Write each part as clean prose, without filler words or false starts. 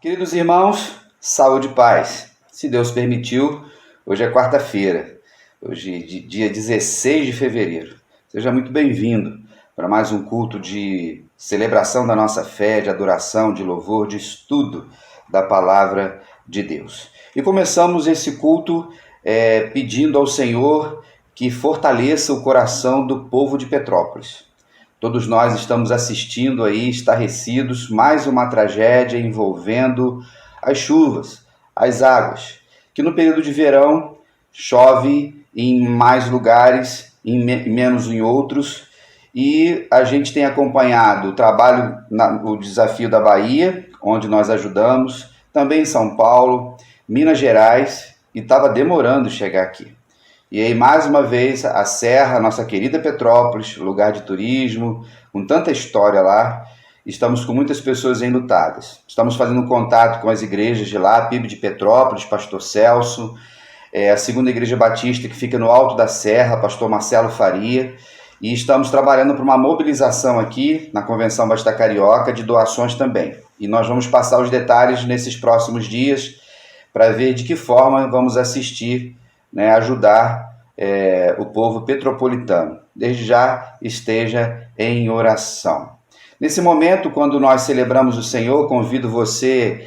Queridos irmãos, saúde e paz. Se Deus permitiu, hoje é quarta-feira, hoje dia 16 de fevereiro. Seja muito bem-vindo para mais um culto de celebração da nossa fé, de adoração, de louvor, de estudo da palavra de Deus. E começamos esse culto pedindo ao Senhor que fortaleça o coração do povo de Petrópolis. Todos nós estamos assistindo aí, estarrecidos, mais uma tragédia envolvendo as chuvas, as águas, que no período de verão chove em mais lugares, menos em outros, e a gente tem acompanhado o trabalho, o desafio da Bahia, onde nós ajudamos, também em São Paulo, Minas Gerais, e estava demorando chegar aqui. E aí, mais uma vez, a Serra, nossa querida Petrópolis, lugar de turismo, com tanta história lá, estamos com muitas pessoas enlutadas. Estamos fazendo contato com as igrejas de lá, PIB de Petrópolis, Pastor Celso, a segunda igreja batista que fica no alto da Serra, Pastor Marcelo Faria, e estamos trabalhando para uma mobilização aqui, na Convenção Batista Carioca, de doações também. E nós vamos passar os detalhes nesses próximos dias, para ver de que forma vamos assistir, ajudar o povo petropolitano. Desde já esteja em oração. Nesse momento, quando nós celebramos o Senhor, convido você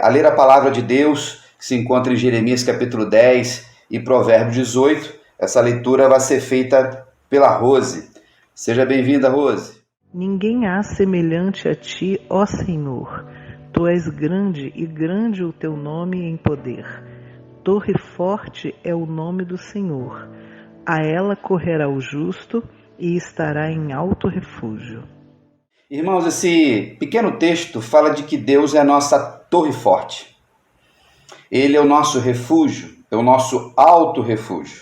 a ler a palavra de Deus, que se encontra em Jeremias capítulo 10 e Provérbios 18. Essa leitura vai ser feita pela Rose. Seja bem-vinda, Rose. Ninguém há semelhante a ti, ó Senhor. Tu és grande e grande o teu nome em poder. Torre forte é o nome do Senhor. A ela correrá o justo e estará em alto refúgio. Irmãos, esse pequeno texto fala de que Deus é a nossa torre forte. Ele é o nosso refúgio, é o nosso alto refúgio.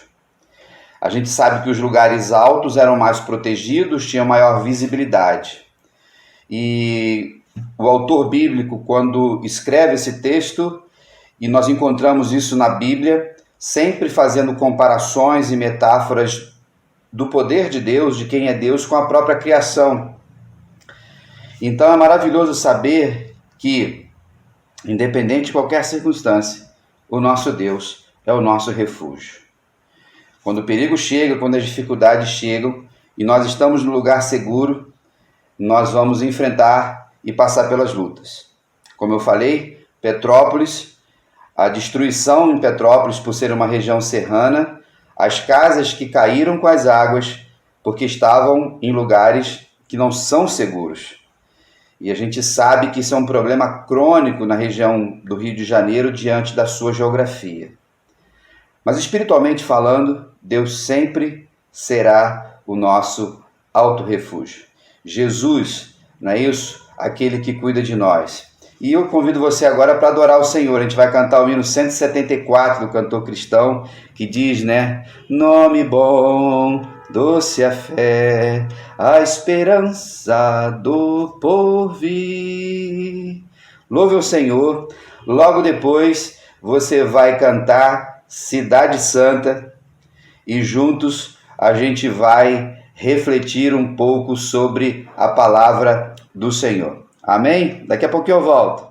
A gente sabe que os lugares altos eram mais protegidos, tinham maior visibilidade. E o autor bíblico, quando escreve esse texto, e nós encontramos isso na Bíblia, sempre fazendo comparações e metáforas do poder de Deus, de quem é Deus, com a própria criação. Então é maravilhoso saber que, independente de qualquer circunstância, o nosso Deus é o nosso refúgio. Quando o perigo chega, quando as dificuldades chegam, e nós estamos no lugar seguro, nós vamos enfrentar e passar pelas lutas. Como eu falei, Petrópolis, a destruição em Petrópolis por ser uma região serrana, as casas que caíram com as águas porque estavam em lugares que não são seguros. E a gente sabe que isso é um problema crônico na região do Rio de Janeiro diante da sua geografia. Mas espiritualmente falando, Deus sempre será o nosso alto refúgio. Jesus, não é isso? Aquele que cuida de nós. E eu convido você agora para adorar o Senhor. A gente vai cantar o hino 174 do cantor cristão, que diz, Nome bom, doce a fé, a esperança do porvir. Louve o Senhor. Logo depois você vai cantar Cidade Santa e juntos a gente vai refletir um pouco sobre a palavra do Senhor. Amém? Daqui a pouquinho eu volto.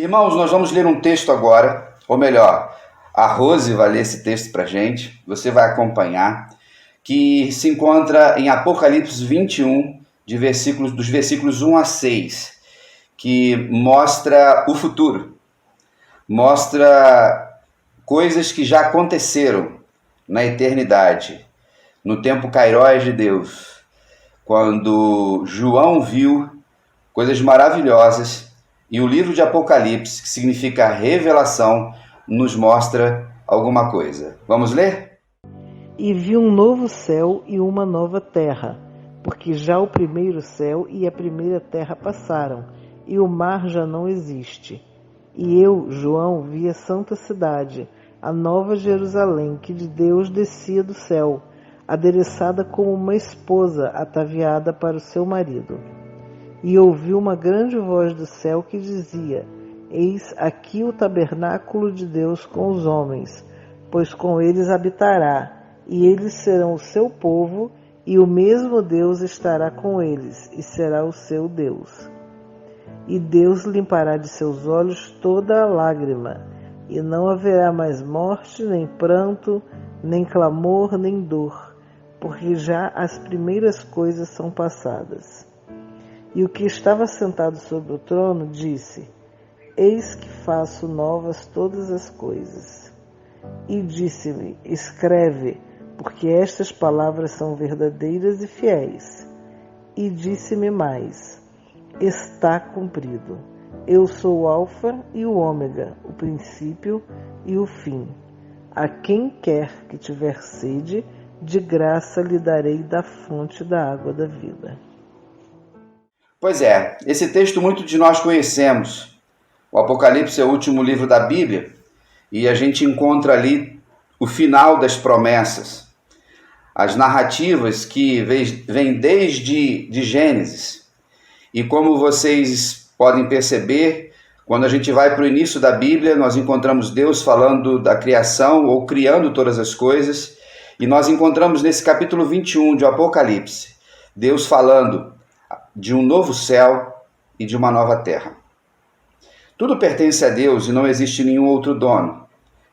Irmãos, nós vamos ler um texto agora, ou melhor, a Rose vai ler esse texto para a gente, você vai acompanhar, que se encontra em Apocalipse 21, dos versículos 1 a 6, que mostra o futuro, mostra coisas que já aconteceram na eternidade, no tempo kairós de Deus, quando João viu coisas maravilhosas, e o livro de Apocalipse, que significa revelação, nos mostra alguma coisa. Vamos ler? E vi um novo céu e uma nova terra, porque já o primeiro céu e a primeira terra passaram, e o mar já não existe. E eu, João, vi a santa cidade, a nova Jerusalém, que de Deus descia do céu, adereçada como uma esposa ataviada para o seu marido. E ouvi uma grande voz do céu que dizia: Eis aqui o tabernáculo de Deus com os homens, pois com eles habitará, e eles serão o seu povo, e o mesmo Deus estará com eles, e será o seu Deus. E Deus limpará de seus olhos toda a lágrima, e não haverá mais morte, nem pranto, nem clamor, nem dor, porque já as primeiras coisas são passadas. E o que estava sentado sobre o trono disse: Eis que faço novas todas as coisas. E disse-me: Escreve, porque estas palavras são verdadeiras e fiéis. E disse-me mais: Está cumprido. Eu sou o Alfa e o Ômega, o princípio e o fim. A quem quer que tiver sede, de graça lhe darei da fonte da água da vida. Pois é, esse texto muitos de nós conhecemos. O Apocalipse é o último livro da Bíblia e a gente encontra ali o final das promessas. As narrativas que vêm desde Gênesis. E como vocês podem perceber, quando a gente vai para o início da Bíblia, nós encontramos Deus falando da criação ou criando todas as coisas. E nós encontramos nesse capítulo 21 de Apocalipse, Deus falando de um novo céu e de uma nova terra. Tudo pertence a Deus e não existe nenhum outro dono.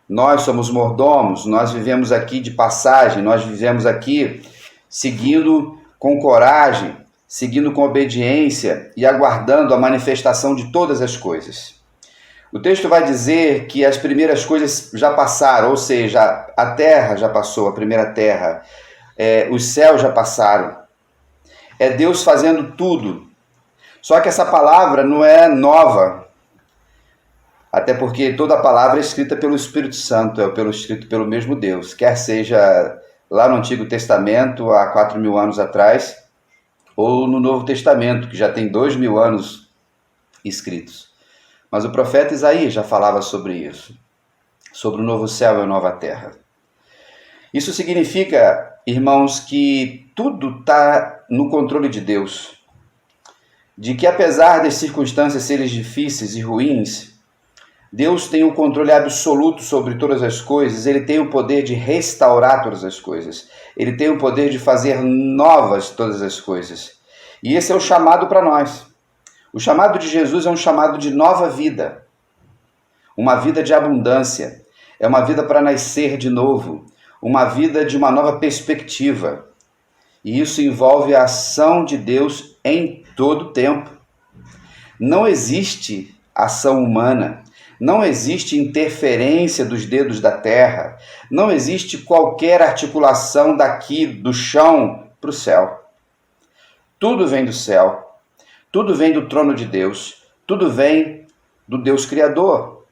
Nós somos mordomos, nós vivemos aqui de passagem, nós vivemos aqui seguindo com coragem, seguindo com obediência e aguardando a manifestação de todas as coisas. O texto vai dizer que as primeiras coisas já passaram, ou seja, a terra já passou, a primeira terra, os céus já passaram. É Deus fazendo tudo. Só que essa palavra não é nova, até porque toda a palavra é escrita pelo Espírito Santo, escrito pelo mesmo Deus, quer seja lá no Antigo Testamento, há 4.000 anos atrás, ou no Novo Testamento, que já tem 2.000 anos escritos. Mas o profeta Isaías já falava sobre isso, sobre o novo céu e a nova terra. Isso significa, irmãos, que tudo está no controle de Deus. De que apesar das circunstâncias serem difíceis e ruins, Deus tem o controle absoluto sobre todas as coisas, Ele tem o poder de restaurar todas as coisas, Ele tem o poder de fazer novas todas as coisas. E esse é o chamado para nós. O chamado de Jesus é um chamado de nova vida, uma vida de abundância, é uma vida para nascer de novo, uma vida de uma nova perspectiva. E isso envolve a ação de Deus em todo o tempo. Não existe ação humana, não existe interferência dos dedos da terra, não existe qualquer articulação daqui do chão para o céu. Tudo vem do céu, tudo vem do trono de Deus, tudo vem do Deus Criador.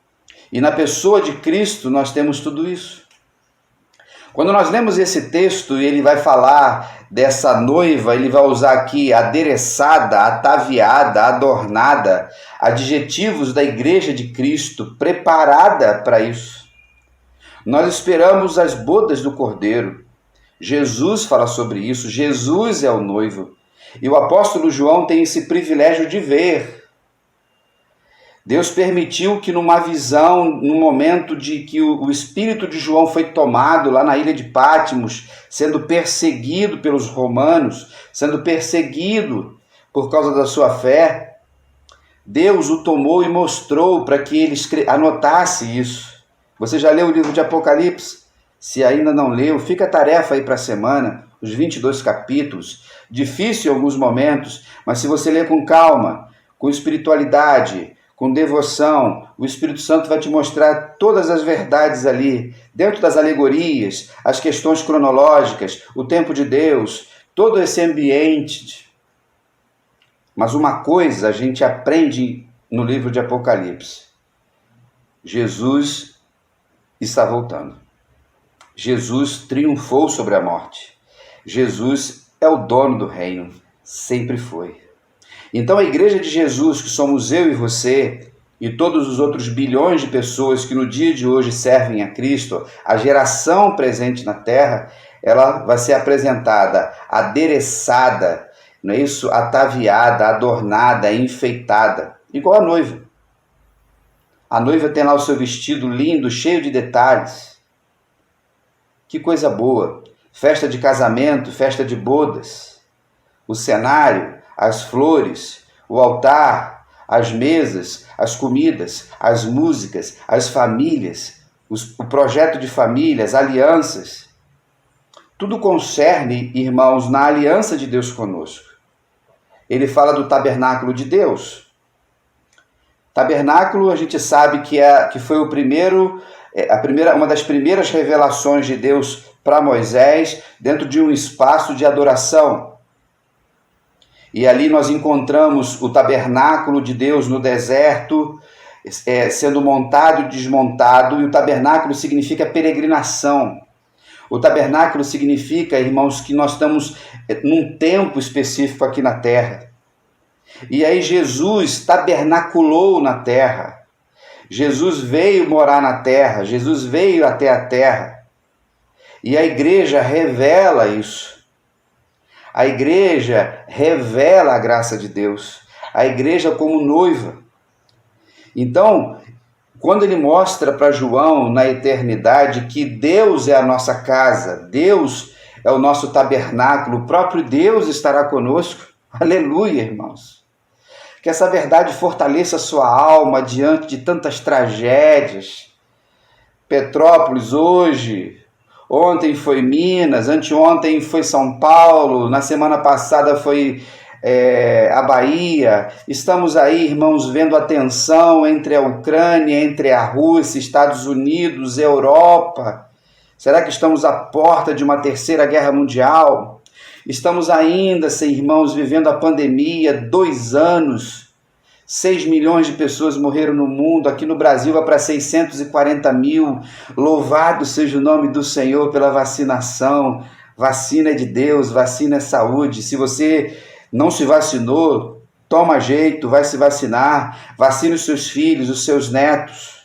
E na pessoa de Cristo nós temos tudo isso. Quando nós lemos esse texto e ele vai falar dessa noiva, ele vai usar aqui adereçada, ataviada, adornada, adjetivos da igreja de Cristo, preparada para isso. Nós esperamos as bodas do Cordeiro. Jesus fala sobre isso, Jesus é o noivo. E o apóstolo João tem esse privilégio de ver. Deus permitiu que numa visão, no momento de que o espírito de João foi tomado lá na ilha de Patmos, sendo perseguido pelos romanos, sendo perseguido por causa da sua fé, Deus o tomou e mostrou para que ele anotasse isso. Você já leu o livro de Apocalipse? Se ainda não leu, fica a tarefa aí para a semana, os 22 capítulos. Difícil em alguns momentos, mas se você ler com calma, com espiritualidade, com devoção, o Espírito Santo vai te mostrar todas as verdades ali, dentro das alegorias, as questões cronológicas, o tempo de Deus, todo esse ambiente. Mas uma coisa a gente aprende no livro de Apocalipse: Jesus está voltando. Jesus triunfou sobre a morte. Jesus é o dono do reino, sempre foi. Então a igreja de Jesus, que somos eu e você, e todos os outros bilhões de pessoas que no dia de hoje servem a Cristo, a geração presente na terra, ela vai ser apresentada, adereçada, não é isso? Ataviada, adornada, enfeitada, igual a noiva. A noiva tem lá o seu vestido lindo, cheio de detalhes. Que coisa boa! Festa de casamento, festa de bodas. O cenário, as flores, o altar, as mesas, as comidas, as músicas, as famílias, o projeto de família, as alianças. Tudo concerne, irmãos, na aliança de Deus conosco. Ele fala do tabernáculo de Deus. Tabernáculo, a gente sabe que foi uma das primeiras revelações de Deus para Moisés, dentro de um espaço de adoração. E ali nós encontramos o tabernáculo de Deus no deserto, sendo montado e desmontado, e o tabernáculo significa peregrinação. O tabernáculo significa, irmãos, que nós estamos num tempo específico aqui na terra. E aí Jesus tabernaculou na terra. Jesus veio morar na terra, Jesus veio até a terra. E a igreja revela isso. A igreja revela a graça de Deus. A igreja como noiva. Então, quando ele mostra para João na eternidade que Deus é a nossa casa, Deus é o nosso tabernáculo, o próprio Deus estará conosco. Aleluia, irmãos. Que essa verdade fortaleça a sua alma diante de tantas tragédias. Petrópolis hoje, ontem foi Minas, anteontem foi São Paulo, na semana passada foi a Bahia. Estamos aí, irmãos, vendo a tensão entre a Ucrânia, entre a Rússia, Estados Unidos, Europa. Será que estamos à porta de uma terceira guerra mundial? Estamos ainda, irmãos, vivendo a pandemia, 2 anos. 6 milhões de pessoas morreram no mundo, aqui no Brasil vai para 640 mil. Louvado seja o nome do Senhor pela vacinação. Vacina é de Deus, vacina é saúde. Se você não se vacinou, toma jeito, vai se vacinar. Vacine os seus filhos, os seus netos.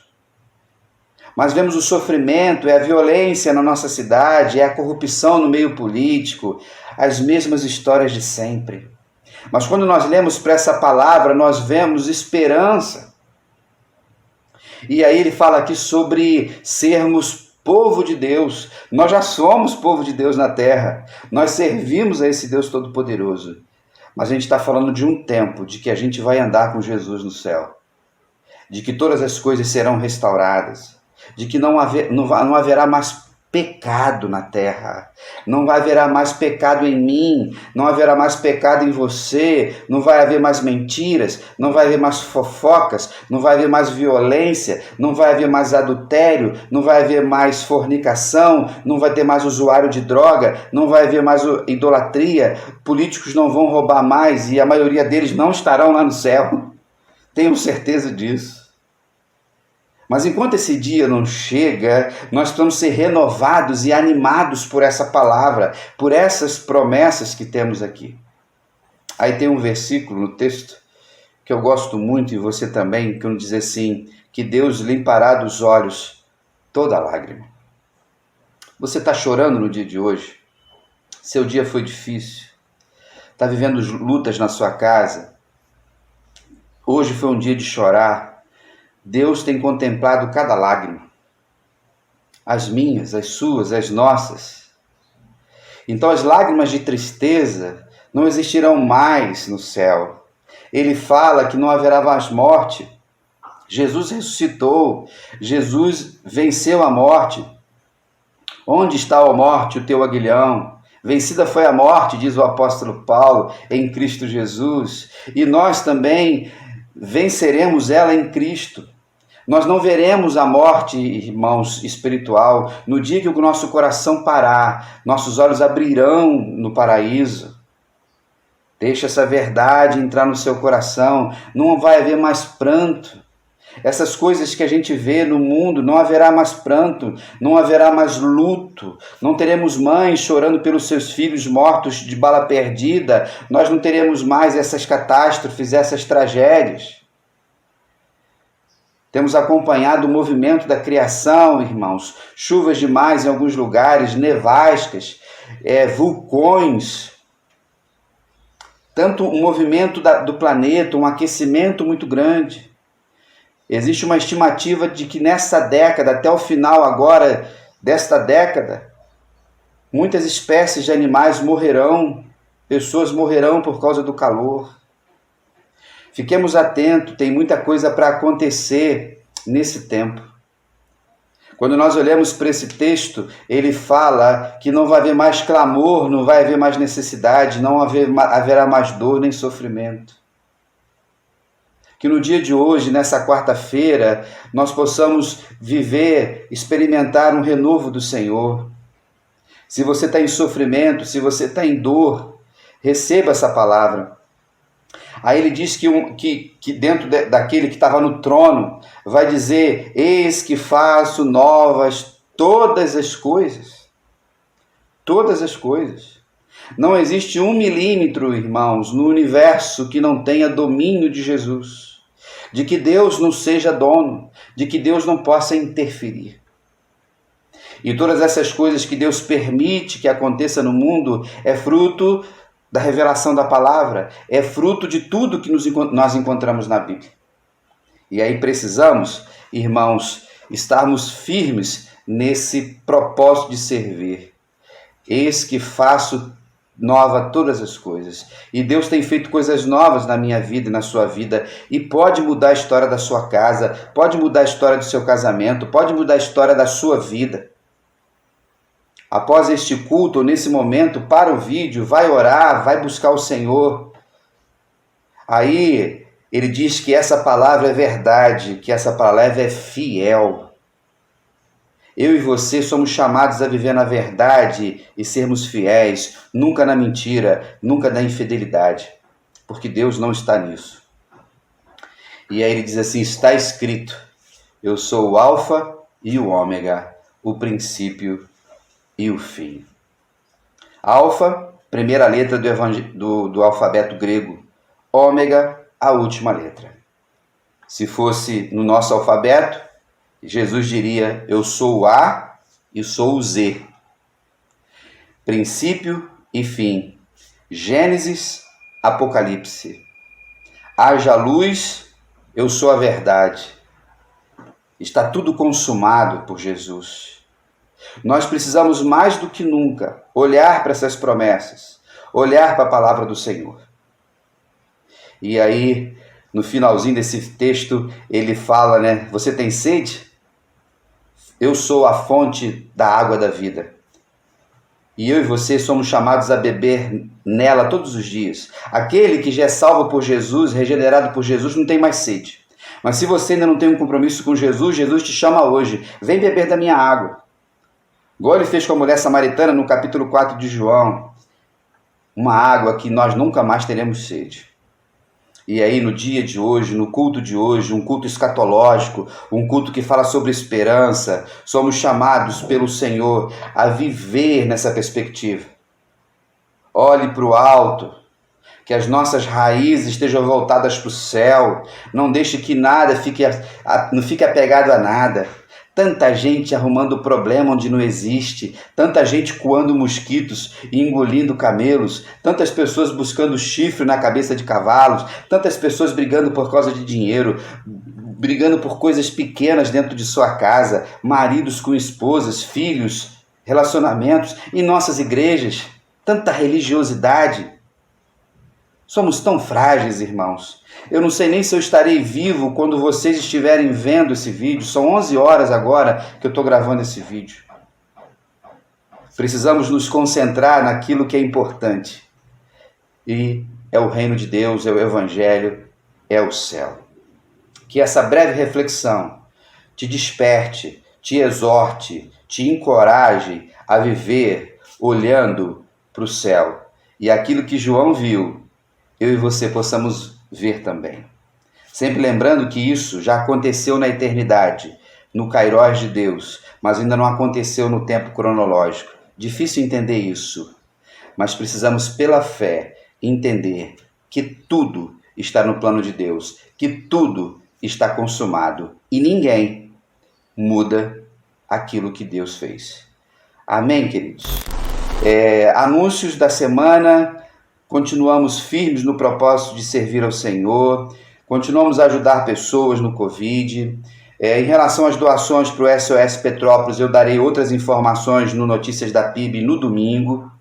Mas vemos o sofrimento, é a violência na nossa cidade, é a corrupção no meio político, as mesmas histórias de sempre. Mas quando nós lemos para essa palavra, nós vemos esperança. E aí ele fala aqui sobre sermos povo de Deus. Nós já somos povo de Deus na terra. Nós servimos a esse Deus Todo-Poderoso. Mas a gente está falando de um tempo de que a gente vai andar com Jesus no céu. De que todas as coisas serão restauradas. De que não haverá mais pecado na terra, não haverá mais pecado em mim, não haverá mais pecado em você, não vai haver mais mentiras, não vai haver mais fofocas, não vai haver mais violência, não vai haver mais adultério, não vai haver mais fornicação, não vai ter mais usuário de droga, não vai haver mais idolatria, políticos não vão roubar mais e a maioria deles não estarão lá no céu. Tenho certeza disso. Mas enquanto esse dia não chega, nós precisamos ser renovados e animados por essa palavra, por essas promessas que temos aqui. Aí tem um versículo no texto que eu gosto muito, e você também, que diz assim, que Deus limpará dos olhos toda lágrima. Você está chorando no dia de hoje? Seu dia foi difícil? Está vivendo lutas na sua casa? Hoje foi um dia de chorar? Deus tem contemplado cada lágrima, as minhas, as suas, as nossas. Então as lágrimas de tristeza não existirão mais no céu. ele fala que não haverá mais morte. Jesus ressuscitou, Jesus venceu a morte. Onde está, ó morte, o teu aguilhão? Vencida foi a morte, diz o apóstolo Paulo, em Cristo Jesus. E nós também venceremos ela em Cristo. Nós não veremos a morte, irmãos, espiritual. No dia que o nosso coração parar, nossos olhos abrirão no paraíso. Deixa essa verdade entrar no seu coração. Não vai haver mais pranto. Essas coisas que a gente vê no mundo, não haverá mais pranto, não haverá mais luto, não teremos mães chorando pelos seus filhos mortos de bala perdida, nós não teremos mais essas catástrofes, essas tragédias. Temos acompanhado o movimento da criação, irmãos, chuvas demais em alguns lugares, nevascas, vulcões, tanto um movimento do planeta, um aquecimento muito grande. Existe uma estimativa de que nessa década, até o final agora desta década, muitas espécies de animais morrerão, pessoas morrerão por causa do calor. Fiquemos atentos, tem muita coisa para acontecer nesse tempo. Quando nós olhamos para esse texto, ele fala que não vai haver mais clamor, não vai haver mais necessidade, não haverá mais dor nem sofrimento. Que no dia de hoje, nessa quarta-feira, nós possamos viver, experimentar um renovo do Senhor. Se você está em sofrimento, se você está em dor, receba essa palavra. Aí ele diz que dentro daquele que estava no trono, vai dizer: eis que faço novas todas as coisas. Todas as coisas. Não existe 1 milímetro, irmãos, no universo que não tenha domínio de Jesus. De que Deus não seja dono, de que Deus não possa interferir. E todas essas coisas que Deus permite que aconteça no mundo é fruto da revelação da palavra, é fruto de tudo que nós encontramos na Bíblia. E aí precisamos, irmãos, estarmos firmes nesse propósito de servir. Eis que faço nova todas as coisas. E Deus tem feito coisas novas na minha vida e na sua vida, e pode mudar a história da sua casa, pode mudar a história do seu casamento, pode mudar a história da sua vida. Após este culto, ou nesse momento, para o vídeo, vai orar, vai buscar o Senhor. Aí ele diz que essa palavra é verdade, que essa palavra é fiel. Eu e você somos chamados a viver na verdade e sermos fiéis, nunca na mentira, nunca na infidelidade, porque Deus não está nisso. E aí ele diz assim: está escrito, eu sou o Alfa e o Ômega, o princípio e o fim. Alfa, primeira letra do alfabeto grego. Ômega, a última letra. Se fosse no nosso alfabeto, Jesus diria: eu sou o A e sou o Z. Princípio e fim. Gênesis, Apocalipse. Haja luz, eu sou a verdade. Está tudo consumado por Jesus. Nós precisamos mais do que nunca olhar para essas promessas, olhar para a palavra do Senhor. E aí, no finalzinho desse texto, ele fala, né? Você tem sede? Eu sou a fonte da água da vida. E eu e você somos chamados a beber nela todos os dias. Aquele que já é salvo por Jesus, regenerado por Jesus, não tem mais sede. Mas se você ainda não tem um compromisso com Jesus, Jesus te chama hoje. Vem beber da minha água. Igual ele fez com a mulher samaritana no capítulo 4 de João. Uma água que nós nunca mais teremos sede. E aí no dia de hoje, no culto de hoje, um culto escatológico, um culto que fala sobre esperança, somos chamados pelo Senhor a viver nessa perspectiva. Olhe para o alto, que as nossas raízes estejam voltadas para o céu, não deixe que nada não fique apegado a nada. Tanta gente arrumando problema onde não existe, tanta gente coando mosquitos e engolindo camelos, tantas pessoas buscando chifre na cabeça de cavalos, tantas pessoas brigando por causa de dinheiro, brigando por coisas pequenas dentro de sua casa, maridos com esposas, filhos, relacionamentos, em nossas igrejas, tanta religiosidade. Somos tão frágeis, irmãos. Eu não sei nem se eu estarei vivo quando vocês estiverem vendo esse vídeo. São 11 horas agora que eu estou gravando esse vídeo. Precisamos nos concentrar naquilo que é importante. E é o reino de Deus, é o Evangelho, é o céu. Que essa breve reflexão te desperte, te exorte, te encoraje a viver olhando para o céu. E aquilo que João viu, eu e você possamos ver também. Sempre lembrando que isso já aconteceu na eternidade, no Kairós de Deus, mas ainda não aconteceu no tempo cronológico. Difícil entender isso, mas precisamos, pela fé, entender que tudo está no plano de Deus, que tudo está consumado e ninguém muda aquilo que Deus fez. Amém, queridos? Anúncios da semana, continuamos firmes no propósito de servir ao Senhor, continuamos a ajudar pessoas no Covid. Em relação às doações para o SOS Petrópolis, eu darei outras informações no Notícias da PIB no domingo,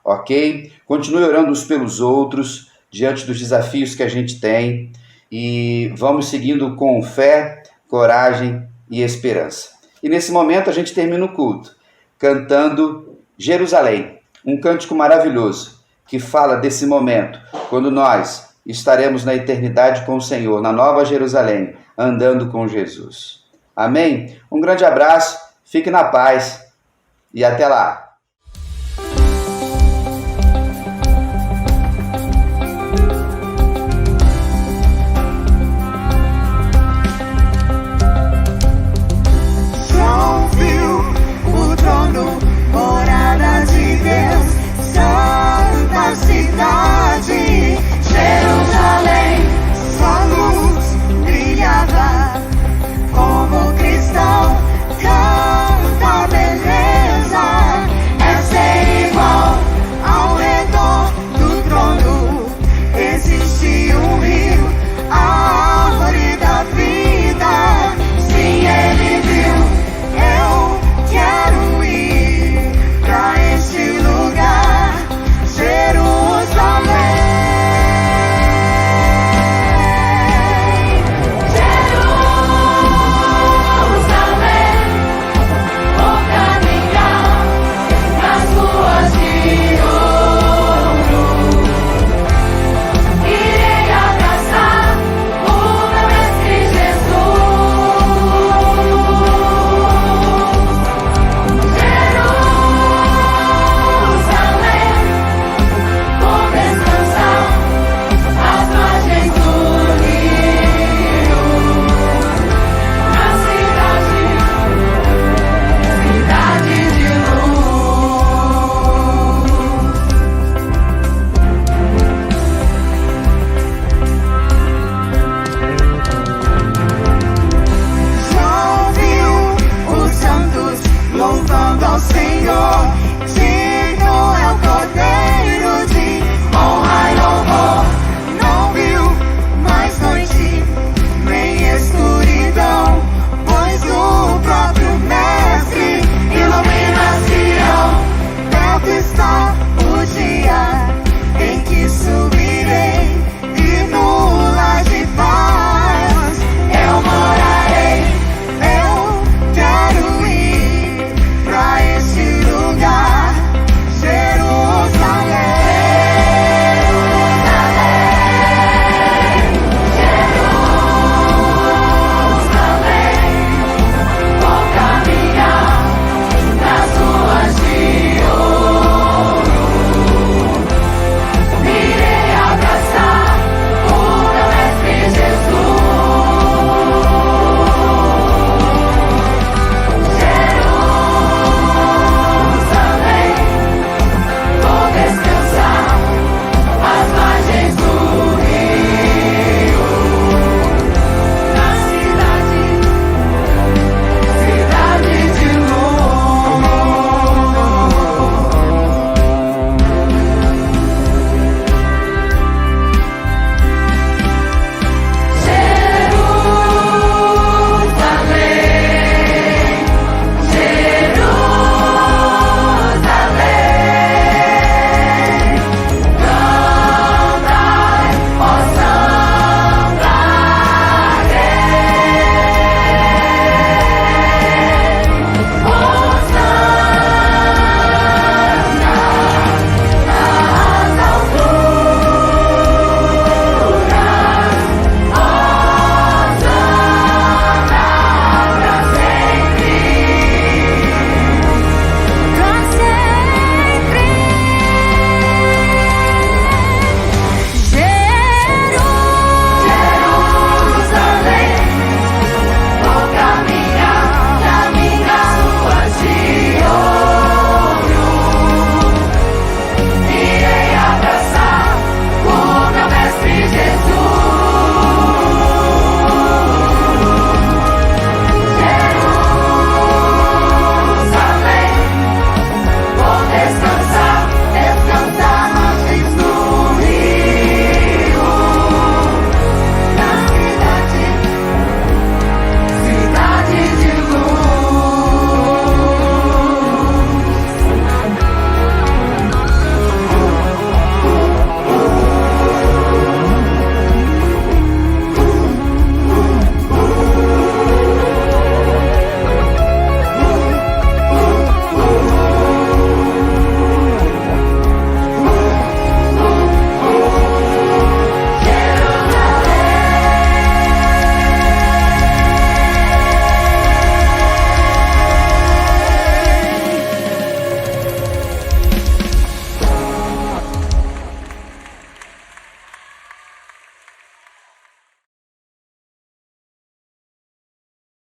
ok? Continue orando uns pelos outros, diante dos desafios que a gente tem, e vamos seguindo com fé, coragem e esperança. E nesse momento a gente termina o culto cantando Jerusalém, um cântico maravilhoso que fala desse momento, quando nós estaremos na eternidade com o Senhor, na Nova Jerusalém, andando com Jesus. Amém? Um grande abraço, fique na paz e até lá!